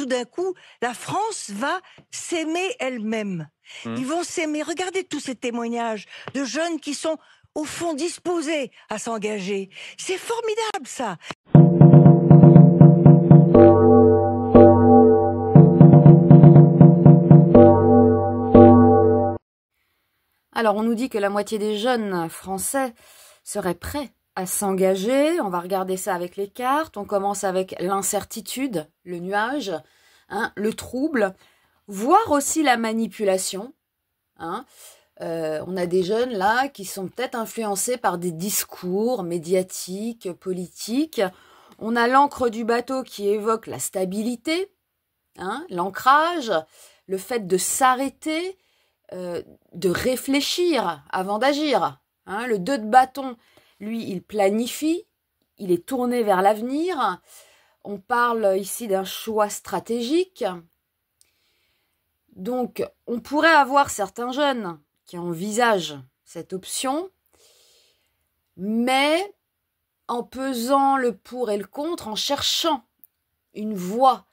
tout d'un coup, la France va s'aimer elle-même. Ils vont s'aimer. Regardez tous ces témoignages de jeunes qui sont, au fond, disposés à s'engager. C'est formidable, ça. Alors, on nous dit que la moitié des jeunes Français seraient prêts à s'engager. On va regarder ça avec les cartes. On commence avec l'incertitude, le nuage, hein, le trouble, voire aussi la manipulation. Hein. On a des jeunes là qui sont peut-être influencés par des discours médiatiques, politiques. On a l'encre du bateau qui évoque la stabilité, hein, l'ancrage, le fait de s'arrêter, de réfléchir avant d'agir. Hein. Le 2 de bâton, lui, il planifie, il est tourné vers l'avenir. On parle ici d'un choix stratégique. Donc, on pourrait avoir certains jeunes qui envisagent cette option, mais en pesant le pour et le contre, en cherchant une voie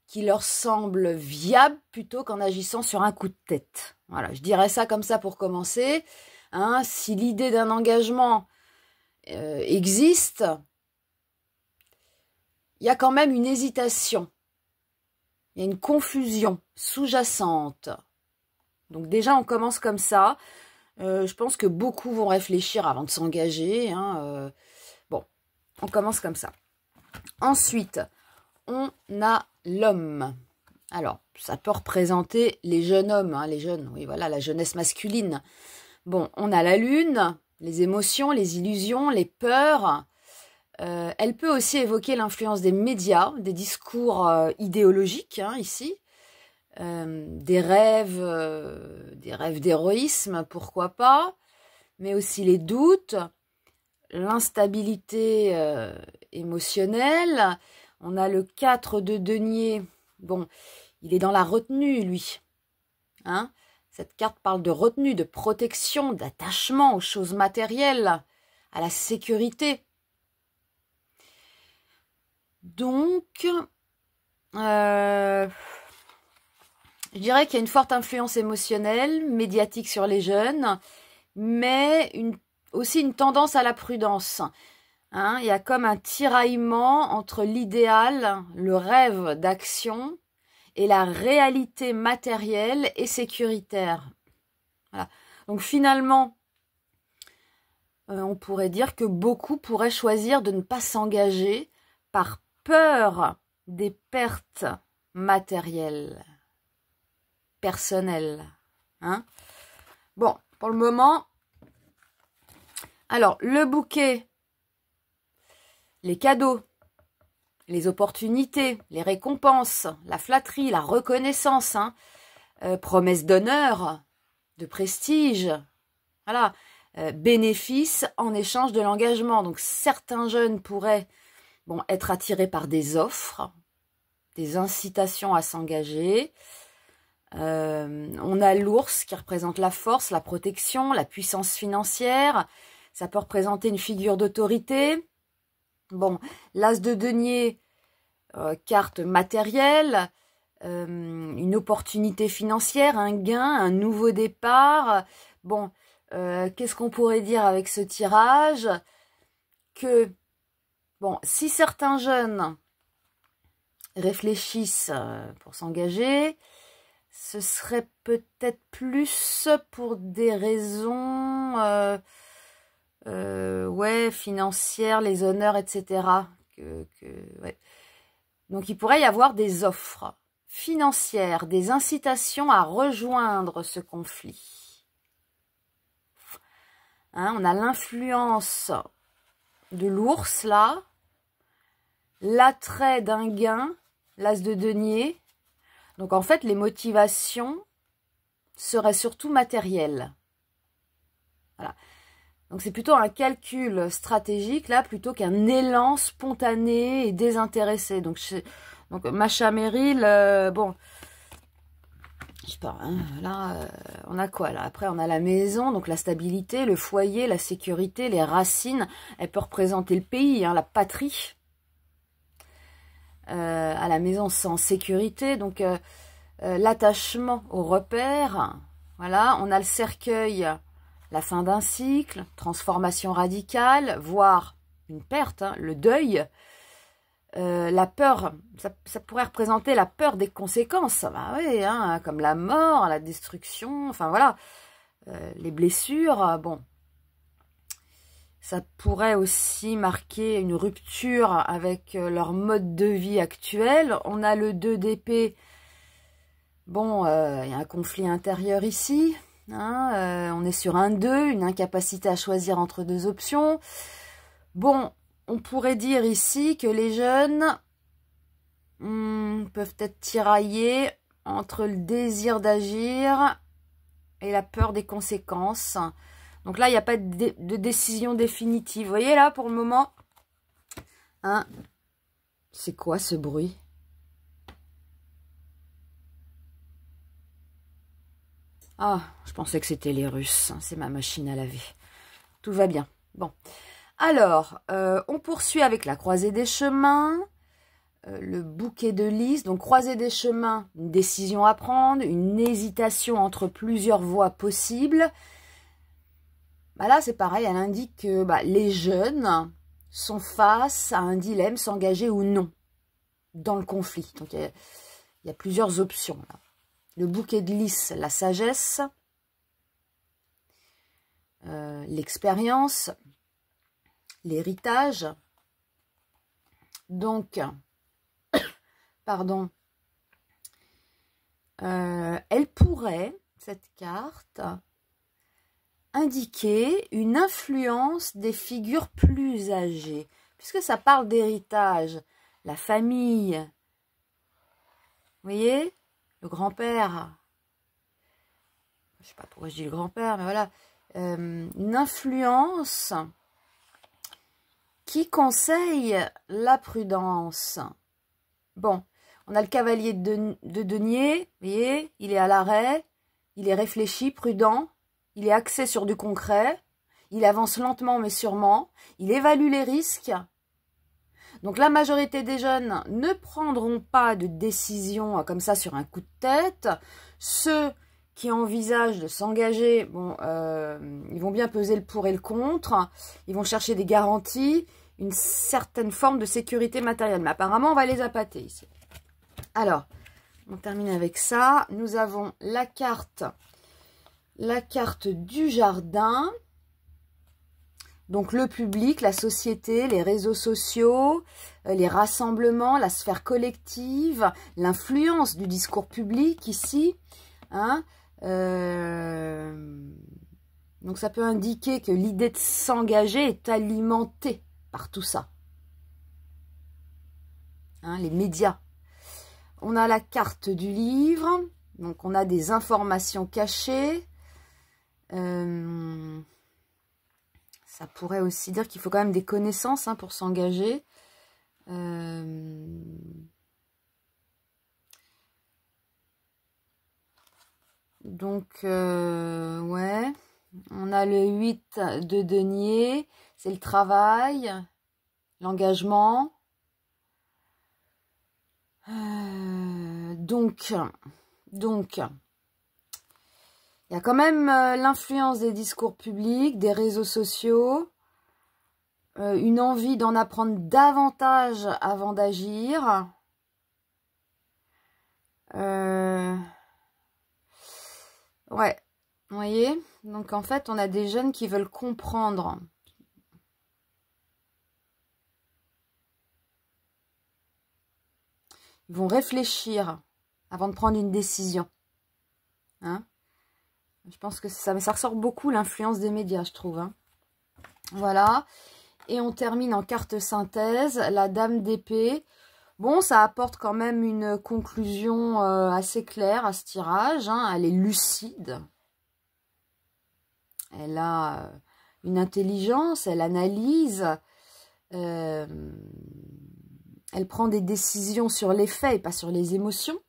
qui leur semble viable plutôt qu'en agissant sur un coup de tête. Voilà, je dirais ça comme ça pour commencer. Hein, si l'idée d'un engagement existe, il y a quand même une hésitation. Il y a une confusion sous-jacente. Donc déjà, on commence comme ça. Je pense que beaucoup vont réfléchir avant de s'engager. Hein, bon, on commence comme ça. Ensuite, on a l'homme. Alors, ça peut représenter les jeunes hommes, hein, les jeunes, oui, voilà, la jeunesse masculine. Bon, on a la lune, les émotions, les illusions, les peurs. Elle peut aussi évoquer l'influence des médias, des discours idéologiques, hein, ici. Des rêves d'héroïsme, pourquoi pas, mais aussi les doutes, l'instabilité émotionnelle. On a le 4 de denier. Bon, il est dans la retenue, lui. Hein? Cette carte parle de retenue, de protection, d'attachement aux choses matérielles, à la sécurité. Donc, je dirais qu'il y a une forte influence émotionnelle, médiatique sur les jeunes, mais aussi une tendance à la prudence. Hein, il y a comme un tiraillement entre l'idéal, le rêve d'action, et la réalité matérielle et sécuritaire. Voilà. Donc finalement, on pourrait dire que beaucoup pourraient choisir de ne pas s'engager par peur des pertes matérielles, personnelles. Hein? Bon, pour le moment, alors le bouquet, les cadeaux, les opportunités, les récompenses, la flatterie, la reconnaissance, hein, promesses d'honneur, de prestige, voilà, bénéfices en échange de l'engagement. Donc certains jeunes pourraient être attirés par des offres, des incitations à s'engager. On a l'ours qui représente la force, la protection, la puissance financière. Ça peut représenter une figure d'autorité. Bon, l'as de denier, carte matérielle, une opportunité financière, un gain, un nouveau départ. Bon, qu'est-ce qu'on pourrait dire avec ce tirage? Que, bon, si certains jeunes réfléchissent pour s'engager, ce serait peut-être plus pour des raisons financières, les honneurs, etc. Ouais. Donc il pourrait y avoir des offres financières, des incitations à rejoindre ce conflit. Hein, on a l'influence de l'ours là, l'attrait d'un gain, l'as de denier. Donc en fait, les motivations seraient surtout matérielles. Voilà. Donc c'est plutôt un calcul stratégique là, plutôt qu'un élan spontané et désintéressé. Donc Macha Merrill, bon, je sais pas, hein, là, on a quoi là? Après, on a la maison, donc la stabilité, le foyer, la sécurité, les racines. Elle peut représenter le pays, hein, la patrie. à la maison sans sécurité. Donc, l'attachement au repère. Voilà, on a le cercueil, la fin d'un cycle, transformation radicale, voire une perte, hein, le deuil. La peur, ça pourrait représenter la peur des conséquences, bah oui, hein, comme la mort, la destruction, enfin voilà, les blessures, bon. Ça pourrait aussi marquer une rupture avec leur mode de vie actuel. On a le 2 d'épée. Bon, il y a un conflit intérieur ici. Hein, on est sur un 2, une incapacité à choisir entre deux options. Bon, on pourrait dire ici que les jeunes peuvent être tiraillés entre le désir d'agir et la peur des conséquences. Donc là, il n'y a pas de décision définitive. Vous voyez là, pour le moment, hein, c'est quoi ce bruit? Ah, je pensais que c'était les Russes. C'est ma machine à laver. Tout va bien. Bon. Alors, on poursuit avec la croisée des chemins. Le bouquet de lys. Donc, croisée des chemins, une décision à prendre, une hésitation entre plusieurs voies possibles. Bah là, c'est pareil, elle indique que les jeunes sont face à un dilemme, s'engager ou non dans le conflit. Donc, il y a plusieurs options. Là. Le bouquet de lys, la sagesse, l'expérience, l'héritage. Donc, pardon, elle pourrait, cette carte, indiquer une influence des figures plus âgées, puisque ça parle d'héritage, la famille. Vous voyez, le grand-père, je ne sais pas pourquoi je dis le grand-père, mais voilà, une influence qui conseille la prudence. Bon, on a le cavalier de denier, vous voyez, il est à l'arrêt, il est réfléchi, prudent, il est axé sur du concret, il avance lentement mais sûrement, il évalue les risques. Donc la majorité des jeunes ne prendront pas de décision comme ça sur un coup de tête. Ceux qui envisagent de s'engager, bon, ils vont bien peser le pour et le contre, ils vont chercher des garanties, une certaine forme de sécurité matérielle. Mais apparemment, on va les appâter ici. Alors, on termine avec ça. Nous avons la carte du jardin. Donc, le public, la société, les réseaux sociaux, les rassemblements, la sphère collective, l'influence du discours public ici. Hein, donc, ça peut indiquer que l'idée de s'engager est alimentée par tout ça. Hein, les médias. On a la carte du livre. Donc, on a des informations cachées. Ça pourrait aussi dire qu'il faut quand même des connaissances pour s'engager. Donc, ouais. On a le 8 de denier. C'est le travail, l'engagement. Donc, il y a quand même l'influence des discours publics, des réseaux sociaux, une envie d'en apprendre davantage avant d'agir. Ouais, vous voyez? Donc en fait, on a des jeunes qui veulent comprendre. Ils vont réfléchir avant de prendre une décision. Hein? Je pense que c'est ça. Mais ça ressort beaucoup l'influence des médias, je trouve. Hein. Voilà. Et on termine en carte synthèse. La dame d'épée. Bon, ça apporte quand même une conclusion assez claire à ce tirage. Hein. Elle est lucide. Elle a une intelligence. Elle analyse. Elle prend des décisions sur les faits et pas sur les émotions.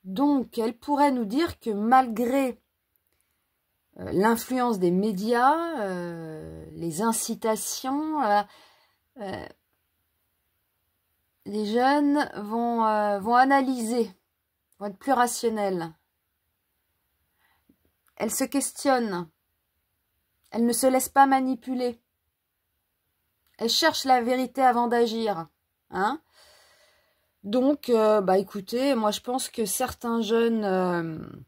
Donc, elle pourrait nous dire que malgré l'influence des médias, les incitations, les jeunes vont analyser, vont être plus rationnels. Elles se questionnent. Elles ne se laissent pas manipuler. Elles cherchent la vérité avant d'agir. Hein? Donc, écoutez, moi je pense que certains jeunes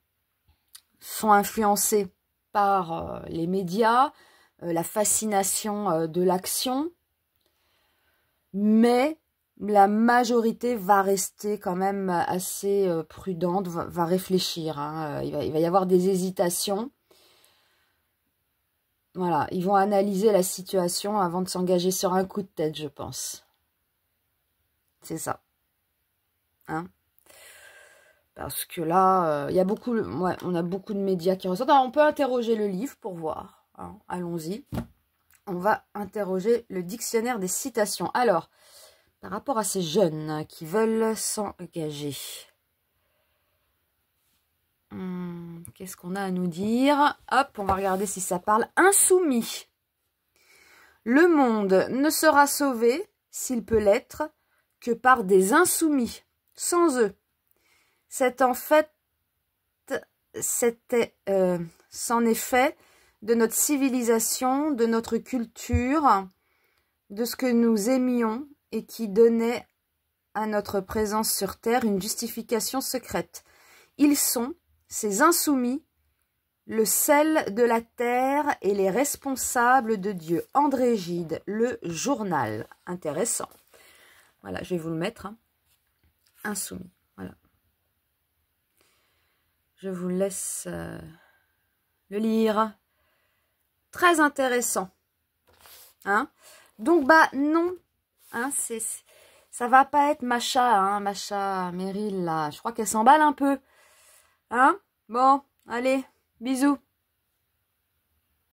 sont influencés par les médias, la fascination de l'action, mais la majorité va rester quand même assez prudente, va réfléchir. Hein. Il va y avoir des hésitations. Voilà, ils vont analyser la situation avant de s'engager sur un coup de tête, je pense. C'est ça. Hein? Parce que là, il y a beaucoup, on a beaucoup de médias qui ressortent. Alors, on peut interroger le livre pour voir. Hein? Allons-y. On va interroger le dictionnaire des citations. Alors, par rapport à ces jeunes qui veulent s'engager, qu'est-ce qu'on a à nous dire? Hop, on va regarder si ça parle. Insoumis. Le monde ne sera sauvé, s'il peut l'être, que par des insoumis. Sans eux. C'est en fait, c'en est fait de notre civilisation, de notre culture, de ce que nous aimions et qui donnait à notre présence sur Terre une justification secrète. Ils sont, ces insoumis, le sel de la terre et les responsables de Dieu. André Gide, le journal. Intéressant. Voilà, je vais vous le mettre. Hein. Insoumis. Voilà. Je vous laisse le lire. Très intéressant. Hein? Donc, non. Hein, ça va pas être Macha Meryl, là. Je crois qu'elle s'emballe un peu. Hein? Bon, allez, bisous.